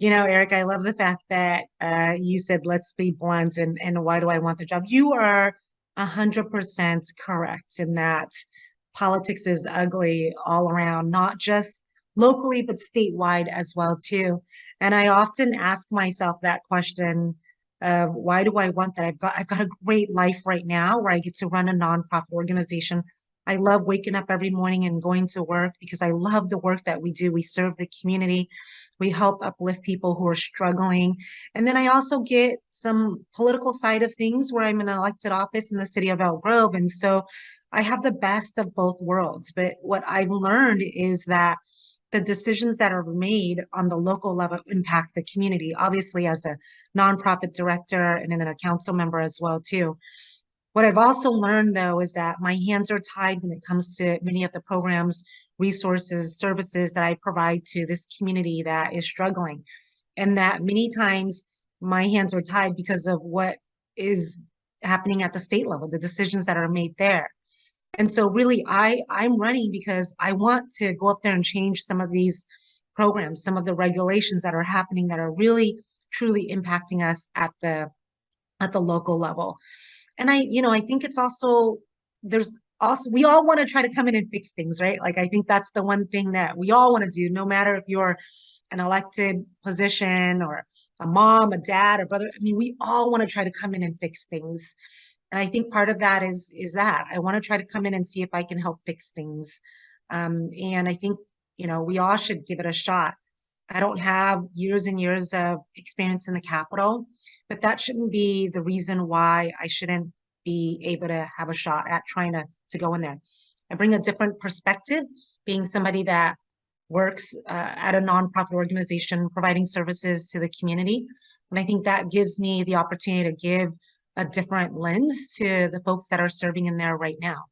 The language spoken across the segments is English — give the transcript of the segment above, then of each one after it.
Eric, I love the fact that you said, let's be blunt, and why do I want the job? You are 100% correct in that politics is ugly all around, not just locally, but statewide as well, too. And I often ask myself that question of why do I want that? I've got a great life right now where I get to run a nonprofit organization. I love waking up every morning and going to work because I love the work that we do. We serve the community. We help uplift people who are struggling. And then I also get some political side of things where I'm in an elected office in the city of Elk Grove. And so I have the best of both worlds. But what I've learned is that the decisions that are made on the local level impact the community. Obviously, as a nonprofit director and then a council member as well, too. What I've also learned, though, is that my hands are tied when it comes to many of the programs, resources, services that I provide to this community that is struggling. And that many times my hands are tied because of what is happening at the state level, the decisions that are made there. And so really I'm running because I want to go up there and change some of these programs, some of the regulations that are happening that are really truly impacting us at the local level. And I think it's also, there's also, we all want to try to come in and fix things, right? Like, I think that's the one thing that we all want to do, no matter if you're an elected position or a mom, a dad, or brother. I mean, we all want to try to come in and fix things. And I think part of that is that I want to try to come in and see if I can help fix things. And I think, we all should give it a shot. I don't have years and years of experience in the Capitol, but that shouldn't be the reason why I shouldn't be able to have a shot at trying to go in there. I bring a different perspective, being somebody that works at a nonprofit organization providing services to the community. And I think that gives me the opportunity to give a different lens to the folks that are serving in there right now.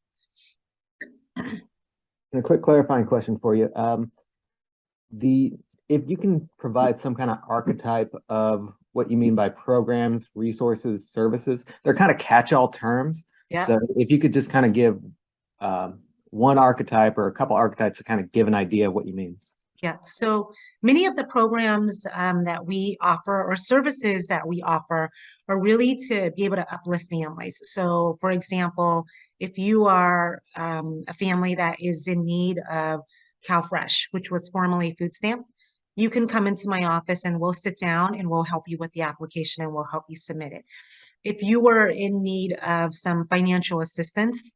And a quick clarifying question for you. The If you can provide some kind of archetype of what you mean by programs, resources, services, they're kind of catch-all terms. Yeah. So if you could just kind of give one archetype or a couple archetypes to kind of give an idea of what you mean. Yeah, so many of the programs that we offer or services that we offer are really to be able to uplift families. So, for example, if you are a family that is in need of CalFresh, which was formerly food stamps, you can come into my office and we'll sit down and we'll help you with the application and we'll help you submit it. If you were in need of some financial assistance,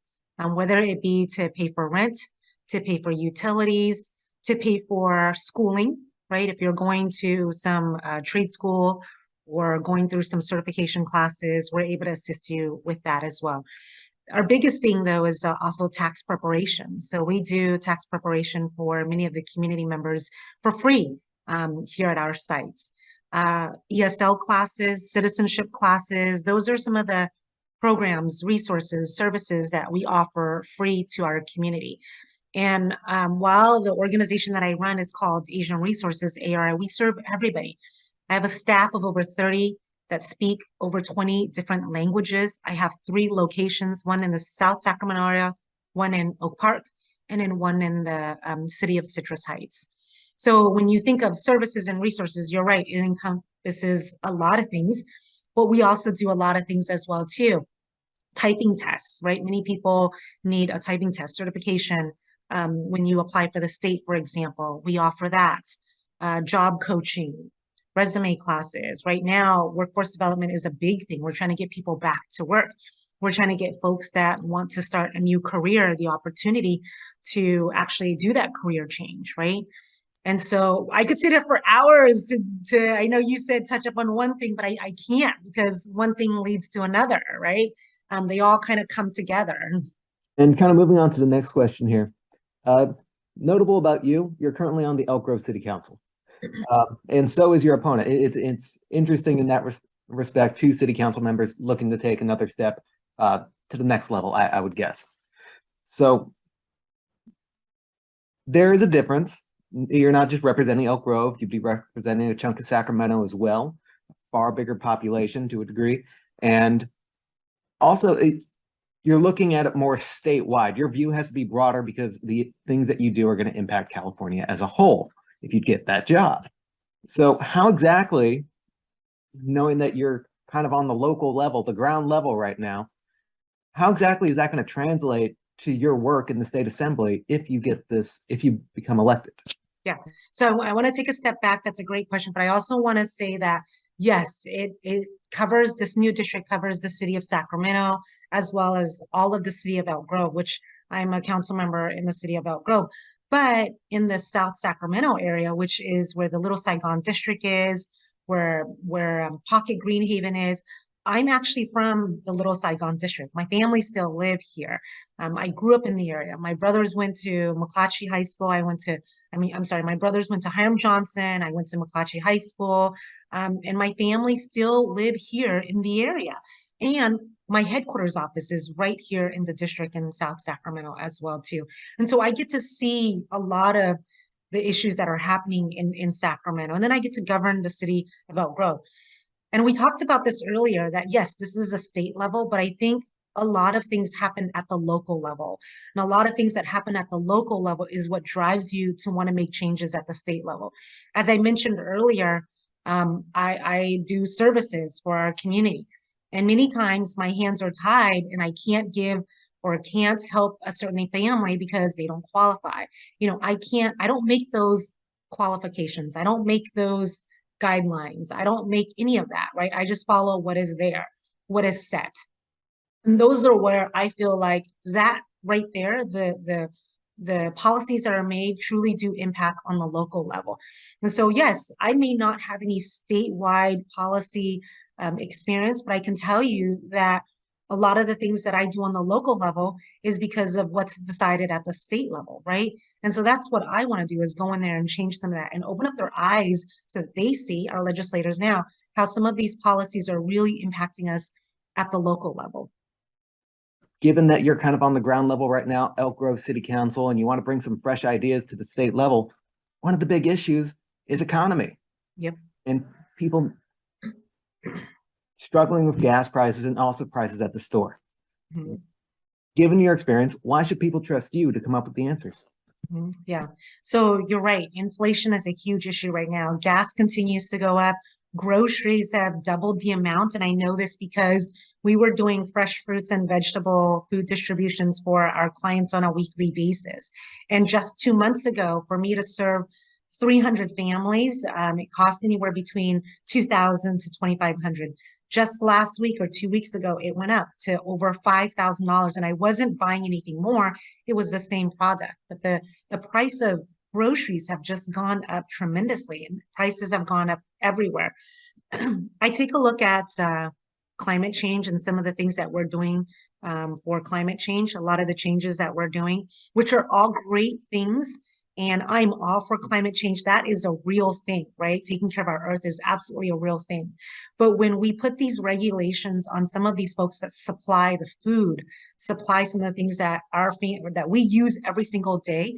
whether it be to pay for rent, to pay for utilities, to pay for schooling, right? If you're going to some trade school or going through some certification classes, we're able to assist you with that as well. Our biggest thing, though, is also tax preparation. So we do tax preparation for many of the community members for free here at our sites. ESL classes, citizenship classes, those are some of the programs, resources, services that we offer free to our community. And while the organization that I run is called Asian Resources, ARI, we serve everybody. I have a staff of over 30 that speak over 20 different languages. I have 3 locations, one in the South Sacramento area, one in Oak Park, and then one in the city of Citrus Heights. So when you think of services and resources, you're right, it encompasses a lot of things, but we also do a lot of things as well too. Typing tests, right? Many people need a typing test certification. When you apply for the state, for example, we offer that. Job coaching, resume classes. Right now, workforce development is a big thing. We're trying to get people back to work. We're trying to get folks that want to start a new career the opportunity to actually do that career change, right? And so I could sit there for hours I know you said touch up on one thing, but I can't because one thing leads to another, right? They all kind of come together. And kind of moving on to the next question here. Notable about you, you're currently on the Elk Grove City Council. And so is your opponent. It's interesting in that respect, 2 city council members looking to take another step to the next level, I would guess. So there is a difference. You're not just representing Elk Grove, you'd be representing a chunk of Sacramento as well, far bigger population to a degree. And also, you're looking at it more statewide. Your view has to be broader because the things that you do are going to impact California as a whole if you get that job. So how exactly, knowing that you're kind of on the local level, the ground level right now, how exactly is that going to translate to your work in the state assembly if you get this, if you become elected? Yeah. So I want to take a step back. That's a great question. But I also want to say that, yes, it covers this new district covers the city of Sacramento, as well as all of the city of Elk Grove, which I'm a council member in the city of Elk Grove. But in the South Sacramento area, which is where the Little Saigon district is, where Pocket Greenhaven is, I'm actually from the Little Saigon district. My family still live here. I grew up in the area. My brothers went to McClatchy High School. I'm sorry, my brothers went to Hiram Johnson. I went to McClatchy High School. And my family still live here in the area. And my headquarters office is right here in the district in South Sacramento as well, too. And so I get to see a lot of the issues that are happening in Sacramento. And then I get to govern the city of Elk Grove. And we talked about this earlier that yes, this is a state level, but I think a lot of things happen at the local level. And a lot of things that happen at the local level is what drives you to want to make changes at the state level. As I mentioned earlier, I do services for our community. And many times my hands are tied and I can't give or can't help a certain family because they don't qualify. I don't make those qualifications. I don't make those guidelines. I don't make any of that, right? I just follow what is there, what is set. And those are where I feel like that right there, the policies that are made truly do impact on the local level. And so, yes, I may not have any statewide policy experience, but I can tell you that a lot of the things that I do on the local level is because of what's decided at the state level, right? And so that's what I want to do is go in there and change some of that and open up their eyes so that they see, our legislators now, how some of these policies are really impacting us at the local level. Given that you're kind of on the ground level right now, Elk Grove City Council, and you want to bring some fresh ideas to the state level, one of the big issues is economy. Yep. And people struggling with gas prices and also prices at the store. Mm-hmm. Given your experience, why should people trust you to come up with the answers? Yeah. So you're right. Inflation is a huge issue right now. Gas continues to go up. Groceries have doubled the amount. And I know this because we were doing fresh fruits and vegetable food distributions for our clients on a weekly basis. And just 2 months ago, for me to serve 300 families, it cost anywhere between 2,000 to 2,500. Just last week or 2 weeks ago, it went up to over $5,000. And I wasn't buying anything more. It was the same product, but the price of groceries have just gone up tremendously and prices have gone up everywhere. I take a look at climate change and some of the things that we're doing for climate change, a lot of the changes that we're doing, which are all great things. And I'm all for climate change. That is a real thing, right? Taking care of our earth is absolutely a real thing. But when we put these regulations on some of these folks that supply the food, supply some of the things that that we use every single day,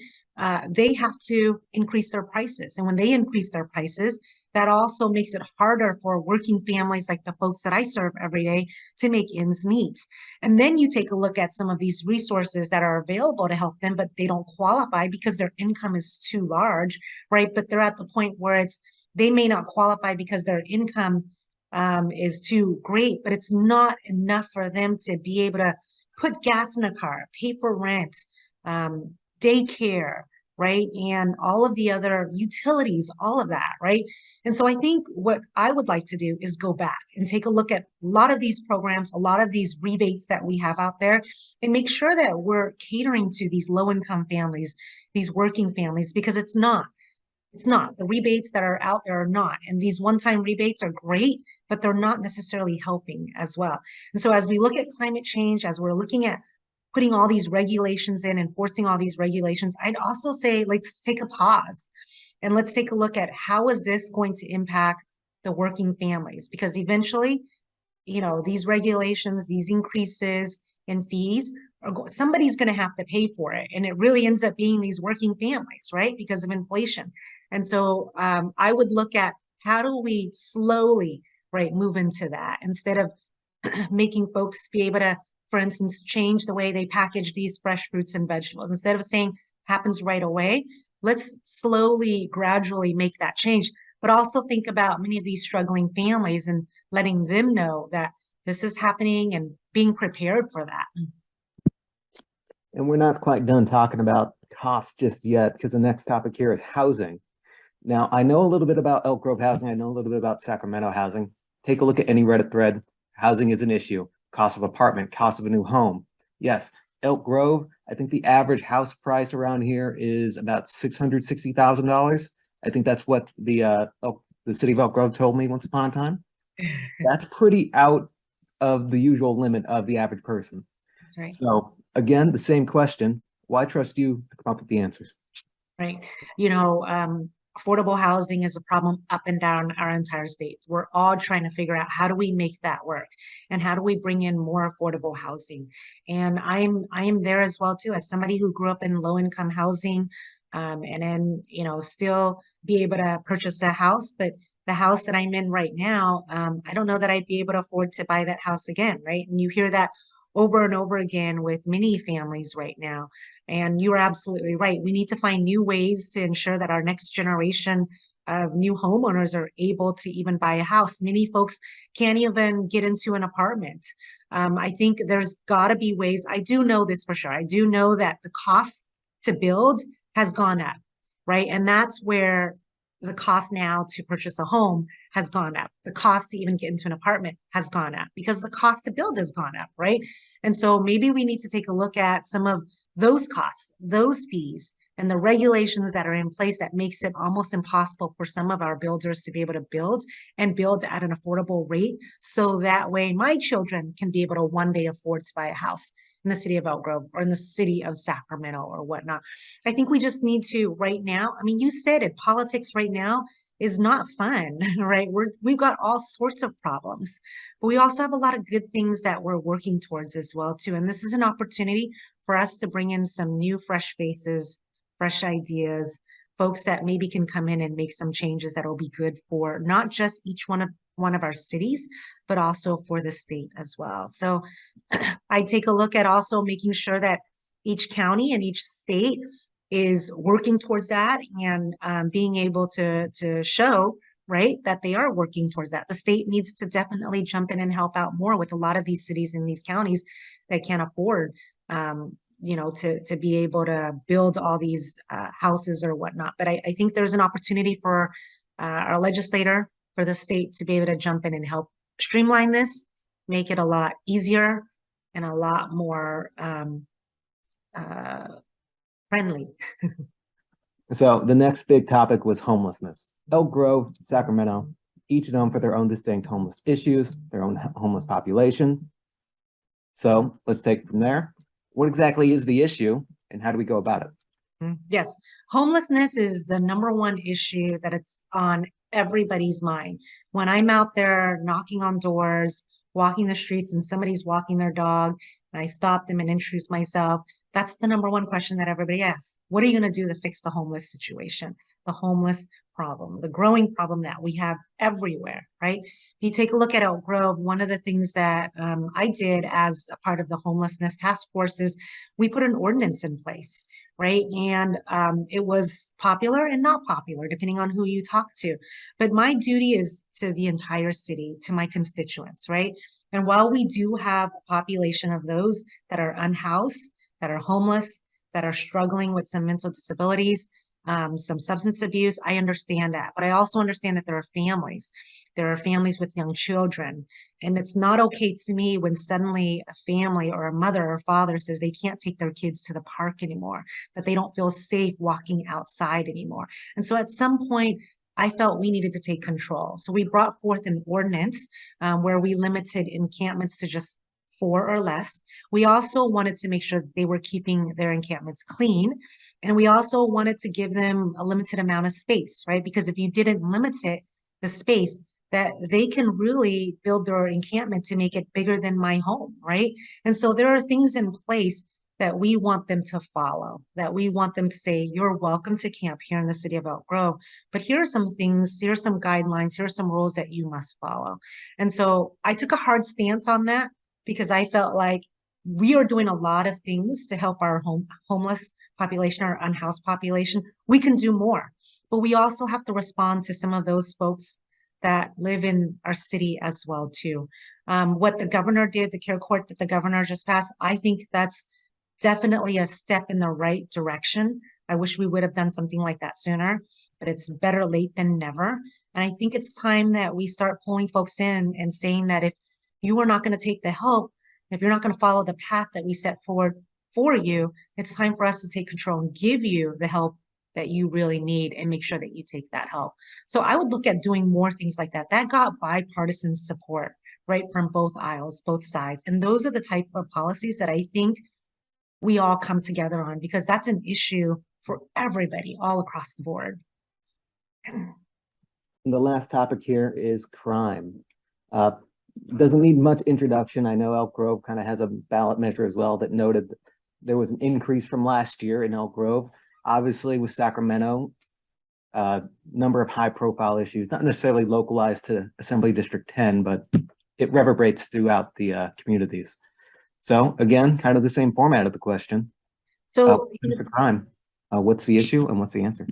they have to increase their prices. And when they increase their prices, that also makes it harder for working families like the folks that I serve every day to make ends meet. And then you take a look at some of these resources that are available to help them, but they don't qualify because their income is too large, right? But they're at the point where they may not qualify because their income is too great, but it's not enough for them to be able to put gas in a car, pay for rent, daycare, right? And all of the other utilities, all of that, right? And so I think what I would like to do is go back and take a look at a lot of these programs, a lot of these rebates that we have out there, and make sure that we're catering to these low income families, these working families, because it's not. It's not. The rebates that are out there are not. And these one-time rebates are great, but they're not necessarily helping as well. And so as we look at climate change, as we're looking at putting all these regulations in, enforcing all these regulations, I'd also say let's take a pause and let's take a look at how is this going to impact the working families? Because eventually, these regulations, these increases in fees, somebody's going to have to pay for it. And it really ends up being these working families, right? Because of inflation. And so I would look at how do we slowly, right, move into that instead of making folks be able to, for instance, change the way they package these fresh fruits and vegetables. Instead of saying happens right away, let's slowly, gradually make that change. but also think about many of these struggling families and letting them know that this is happening and being prepared for that. And we're not quite done talking about costs just yet, because the next topic here is housing. Now, I know a little bit about Elk Grove housing. I know a little bit about Sacramento housing. Take a look at any Reddit thread. Housing is an issue. Cost of apartment, cost of a new home. Yes, Elk Grove, I think the average house price around here is about $660,000. I think that's what the city of Elk Grove told me once upon a time. That's pretty out of the usual limit of the average person. Right. So again, the same question. Why trust you to come up with the answers? Right. Affordable housing is a problem up and down our entire state. We're all trying to figure out how do we make that work and how do we bring in more affordable housing. And I am there as well too, as somebody who grew up in low income housing, and then, still be able to purchase a house. But the house that I'm in right now, I don't know that I'd be able to afford to buy that house again, right? And you hear that over and over again with many families right now. And you are absolutely right. We need to find new ways to ensure that our next generation of new homeowners are able to even buy a house. Many folks can't even get into an apartment. I think there's got to be ways. I do know this for sure. I do know that the cost to build has gone up, right? And that's where the cost now to purchase a home has gone up. The cost to even get into an apartment has gone up because the cost to build has gone up, right? And so maybe we need to take a look at some of those costs, those fees, and the regulations that are in place that makes it almost impossible for some of our builders to be able to build and build at an affordable rate. So that way my children can be able to one day afford to buy a house in the city of Elk Grove or in the city of Sacramento or whatnot. I think we just need to right now. I mean, you said it, politics right now is not fun, right? We've got all sorts of problems, but we also have a lot of good things that we're working towards as well too. And this is an opportunity for us to bring in some new fresh faces, fresh ideas, folks that maybe can come in and make some changes that will be good for not just each one of our cities, but also for the state as well. So I take a look at also making sure that each county and each state is working towards that and being able to show right that they are working towards that. The state needs to definitely jump in and help out more with a lot of these cities and these counties that can't afford to be able to build all these houses or whatnot. But I think there's an opportunity for our legislator, for the state to be able to jump in and help streamline this, make it a lot easier and a lot more uh, friendly. So the next big topic was homelessness. Elk Grove, Sacramento, each known for their own distinct homeless issues, their own homeless population. So let's take it from there. What exactly is the issue and how do we go about it? Yes, homelessness is the number one issue that it's on everybody's mind. When I'm out there knocking on doors, walking the streets, and somebody's walking their dog, and I stop them and introduce myself, that's the number one question that everybody asks. What are you going to do to fix the homeless situation, the homeless problem, the growing problem that we have everywhere, right? If you take a look at Elk Grove, one of the things that I did as a part of the homelessness task force is we put an ordinance in place, right? And it was popular and not popular, depending on who you talk to. But my duty is to the entire city, to my constituents, right? And while we do have a population of those that are unhoused, that are homeless, that are struggling with some mental disabilities, some substance abuse. I understand that, but I also understand that there are families. There are families with young children. And it's not okay to me when suddenly a family or a mother or father says they can't take their kids to the park anymore, that they don't feel safe walking outside anymore. And so at some point, I felt we needed to take control. So we brought forth an ordinance where we limited encampments to just 4 or less. We also wanted to make sure that they were keeping their encampments clean. And we also wanted to give them a limited amount of space, right? Because if you didn't limit it, the space, that they can really build their encampment to make it bigger than my home, right? And so there are things in place that we want them to follow, that we want them to say, you're welcome to camp here in the city of Elk Grove, but here are some things, here are some guidelines, here are some rules that you must follow. And so I took a hard stance on that because I felt like we are doing a lot of things to help our homeless population, our unhoused population. We can do more. but we also have to respond to some of those folks that live in our city as well too. What the governor did, the care court that the governor just passed, I think that's definitely a step in the right direction. I wish we would have done something like that sooner, but it's better late than never. And I think it's time that we start pulling folks in and saying that if you are not going to take the help, if you're not going to follow the path that we set forward for you, it's time for us to take control and give you the help that you really need and make sure that you take that help. So I would look at doing more things like that. That got bipartisan support, right, from both aisles, both sides. And those are the type of policies that I think we all come together on because that's an issue for everybody all across the board. And the last topic here is crime. Uh, doesn't need much introduction. I know Elk Grove kind of has a ballot measure as well that noted that there was an increase from last year in Elk Grove. Obviously, with Sacramento, number of high-profile issues, not necessarily localized to Assembly District 10, but it reverberates throughout the communities. So again, kind of the same format of the question. So, The crime. What's the issue and what's the answer?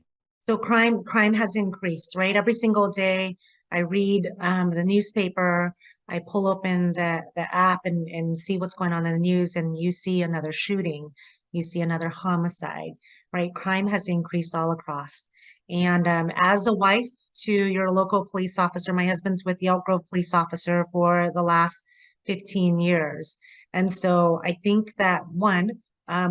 so crime has increased, right? Every single day I read the newspaper, I pull open the app and see what's going on in the news, and you see another shooting, you see another homicide, right? Crime has increased all across. And as a wife to your local police officer, my husband's with the Elk Grove police officer for the last 15 years. And so I think that one,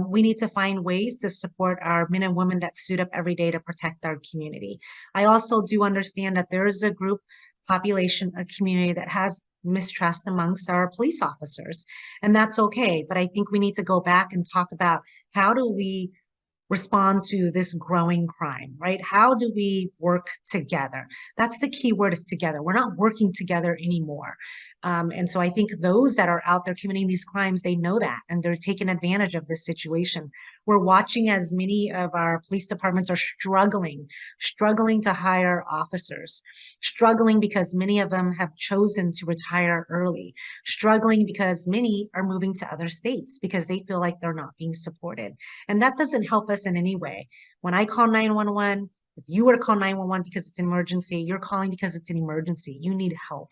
we need to find ways to support our men and women that suit up every day to protect our community. I also do understand that there is a group population, a community that has mistrust amongst our police officers, and that's okay. But I think we need to go back and talk about how do we respond to this growing crime, right? How do we work together? That's the key word, is together. We're not working together anymore. And so I think those that are out there committing these crimes, they know that, and they're taking advantage of this situation. We're watching as many of our police departments are struggling to hire officers, struggling because many of them have chosen to retire early, struggling because many are moving to other states because they feel like they're not being supported. And that doesn't help us in any way. When I call 911, if you were to call 911 because it's an emergency, you're calling because it's an emergency. You need help,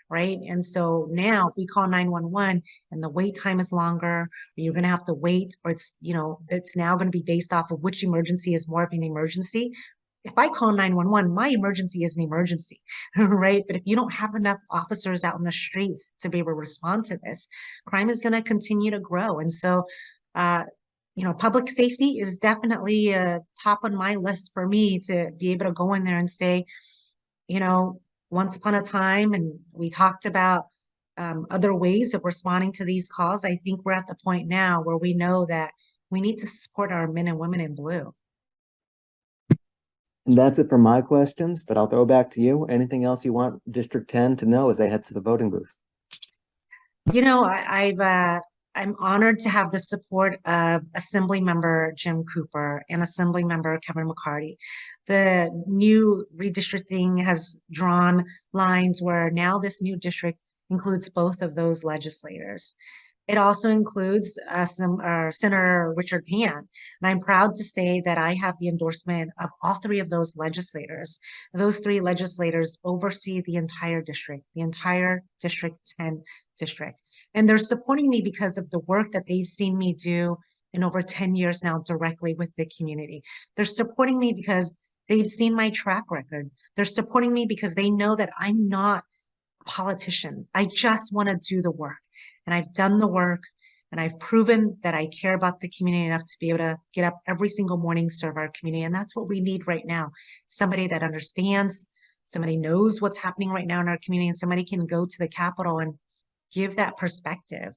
right? And so now if we call 911 and the wait time is longer, or you're going to have to wait, or it's now going to be based off of which emergency is more of an emergency. If I call 911, my emergency is an emergency, right? But if you don't have enough officers out in the streets to be able to respond to this, crime is going to continue to grow. And so, public safety is definitely top on my list for me to be able to go in there and say, once upon a time, and we talked about other ways of responding to these calls. I think we're at the point now where we know that we need to support our men and women in blue. And that's it for my questions, but I'll throw it back to you. Anything else you want District 10 to know as they head to the voting booth? I'm honored to have the support of Assembly Member Jim Cooper and Assembly Member Kevin McCarty. The new redistricting has drawn lines where now this new district includes both of those legislators. It also includes Senator Richard Pan, and I'm proud to say that I have the endorsement of all three of those legislators. Those three legislators oversee the entire district, the entire District 10 district. And they're supporting me because of the work that they've seen me do in over 10 years now directly with the community. They're supporting me because they've seen my track record. They're supporting me because they know that I'm not a politician. I just want to do the work. And I've done the work, and I've proven that I care about the community enough to be able to get up every single morning, serve our community. And that's what we need right now. Somebody that understands, somebody knows what's happening right now in our community, and somebody can go to the Capitol and give that perspective.